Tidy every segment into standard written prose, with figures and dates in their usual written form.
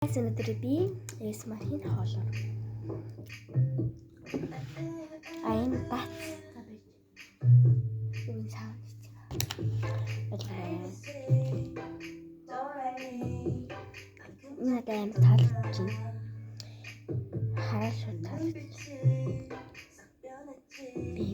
Өнөөдөр би ASMR-ийн хоолоор. Энэ бац. Юу саунд хийх. Надад амар таалагдж байна. Хараа шууд таалагдж байна. Би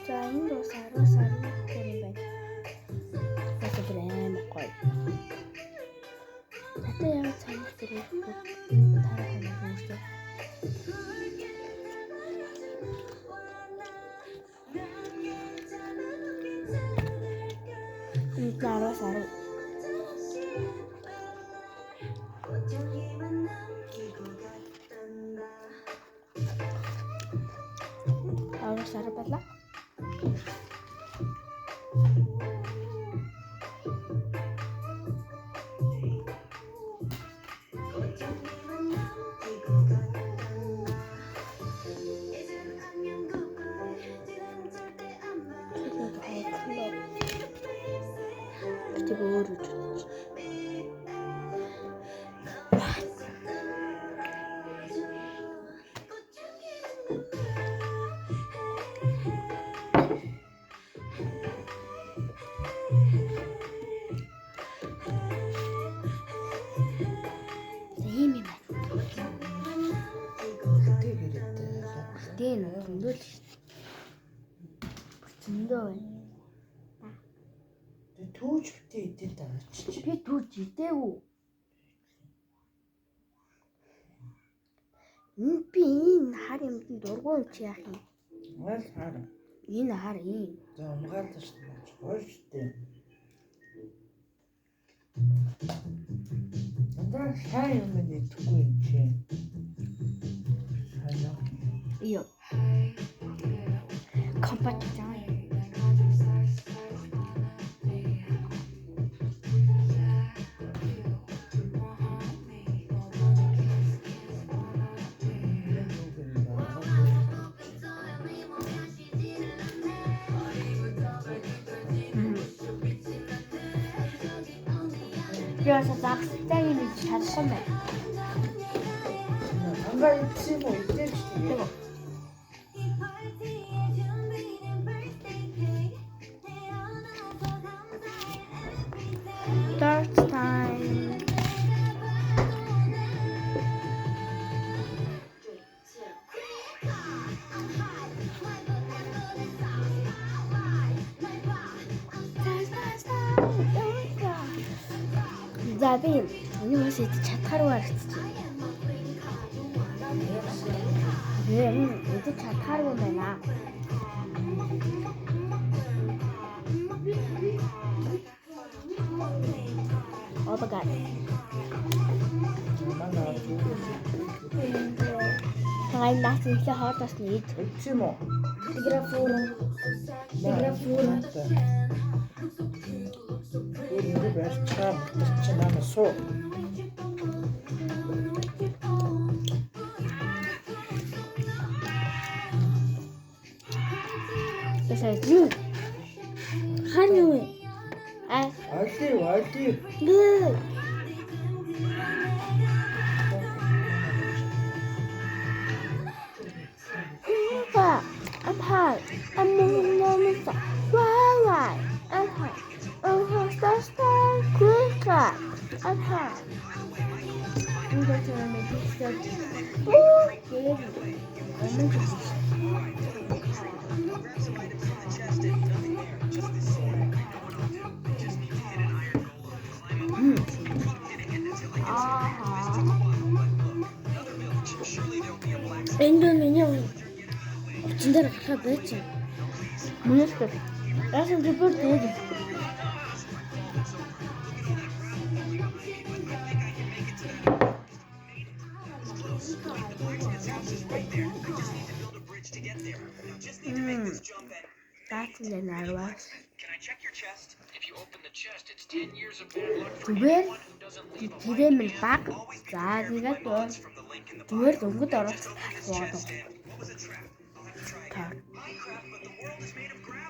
за энэ дуу саруу гэх юм байна. Тэгвэл амар гоё. Надад яг санаж ирэх тарах юм байна. Энэ саруу. Саруу байна. Дэн зөндөл байна. Түүж битээ идээд байгаа чи. Би түүж идээгүй. Би энэ хар юмд дургуй чи яах юм? Мал хар. Энэ хар юм. За умгаалж байна. Хойштэй. Андаа шаа юм нэтгэхгүй юм чи. Хаяа. Йо. Компот жаа. 그래서 낙장이 잘 쏘네. Андаа идсэн юм уу? Идэж тийм. Start time. За би энэ бас идэж чадхааргүй харагдчих. Идэж чадхааргүй байна. Oh my god. Tagay natin siya hotas ni ito. Идсэн юм уу? Тиграфура. Ini bercak bercak masuk. Saya ju. Hanu. Aldi. Look. Apa? I'm high. I'm moving on the side. Why? I'm high. Start quicker. I'm high. 이것처럼 비슷하지. 오, 얘기. 너무 좋지. 아하. Endonesian 진짜로 가까이 했지. 모르겠어. 나는 리포트 해줘. That's nervous. 왜 기름을 박? 자, 네가 왜 너무 떨어졌어? 자,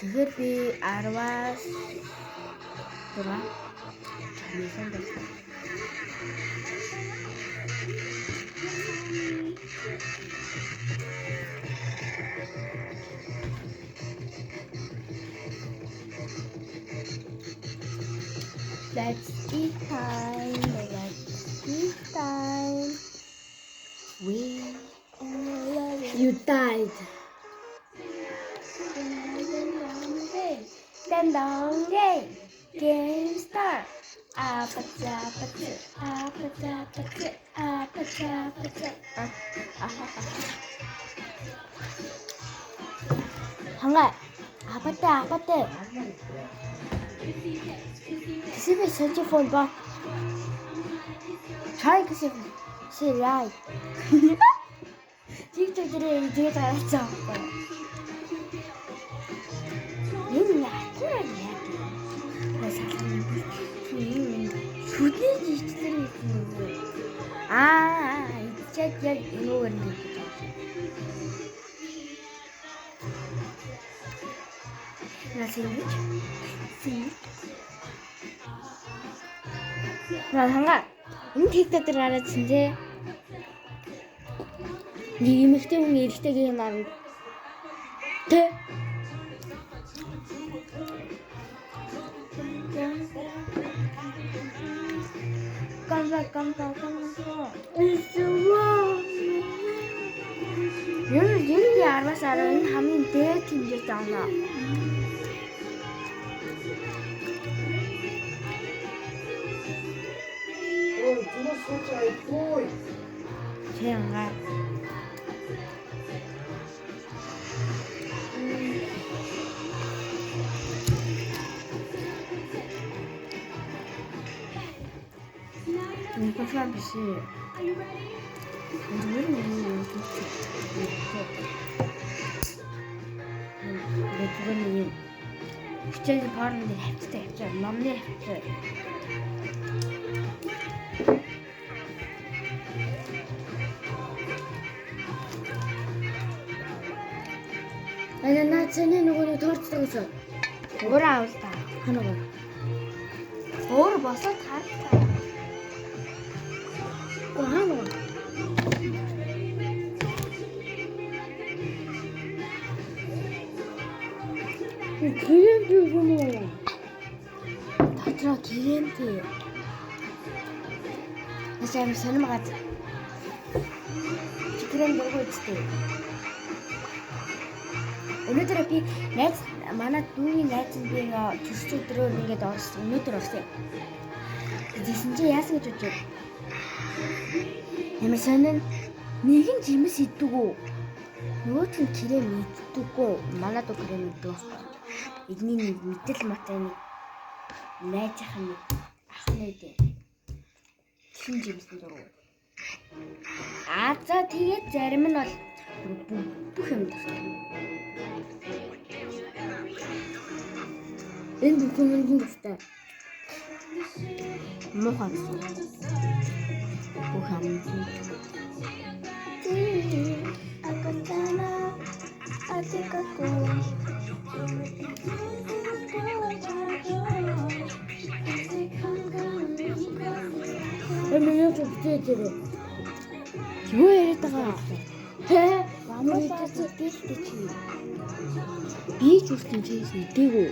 그게 아르바스 뭐라? 잘 생겼어. Let's eat time. Let's eat time. We love it. You died. 땡덩게 게임 스타트. 아파트 아파트 아파트 아파트 아파트 아파트 한가 아파트 아파트 그집에 전체폰 봐. 잘 그집 시라이 직접들이 되게 잘했죠. 얘는 약간 이야기. 그래서 주제지 스트레스. 진짜 이거 그런데. 나 지금 나 상관. tekrar arasında yemekte mi erişte gelenler de 깜짝 얘는 알바사는 하면 돼 팀졌잖아. 제가 이거 서비스 왜 그러니 그때는 바르는데 했지 남네 했지. 나 전에 누구를 tortuoso. 뭐라 했다. 하나가. 뭐를 벌써 다 했다. 하나가. 기름도 보면 다들아 기름티. 지금 설마 같아. 기름 들고 있지. 오늘들은 비 넷 만화 눈이 넷인데가 주스 들어오는 게 나왔어. 오늘 들었어요. 이제 진짜 야생 줬죠. 그러면서는 니긴 재밌이 있고 요것은 기름이 있고 만화도 기름이 있고 이니니 밑에서 맞다니 내 차하니 하늘대 kin 재밌은 대로 아자 되게 재밌는 거 bu 힘들어. 난 그거는 힘들었다. 뭐 하겠어? 뭐 하면 아깝잖아 아직 갖고 그러면 좀 부탁드려. 뭐해 이랬다가 해? 마무리 뜻이 Би ч үстэн чийс мэдээгүй.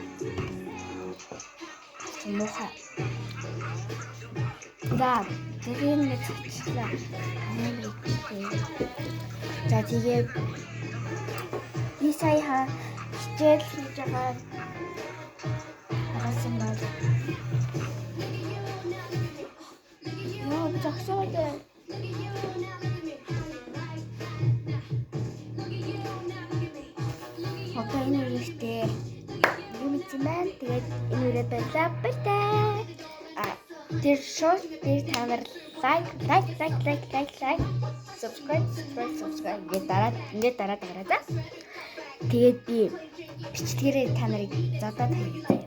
Муухай. За тэгээд нэг цагтлаа. За тэгээд би сая хичээл хийж байгаа харсан бол яа зогсоод одоо энэ үеийнхтэй юу мэдсэн байна. Тэгээд энэ үрээ баярлалаа. Тэр шоу дээр та нар лайк subscribe ингээд дараад. Тэгээд би бичлэгээрээ та нарыг зодоод тавьчихъя.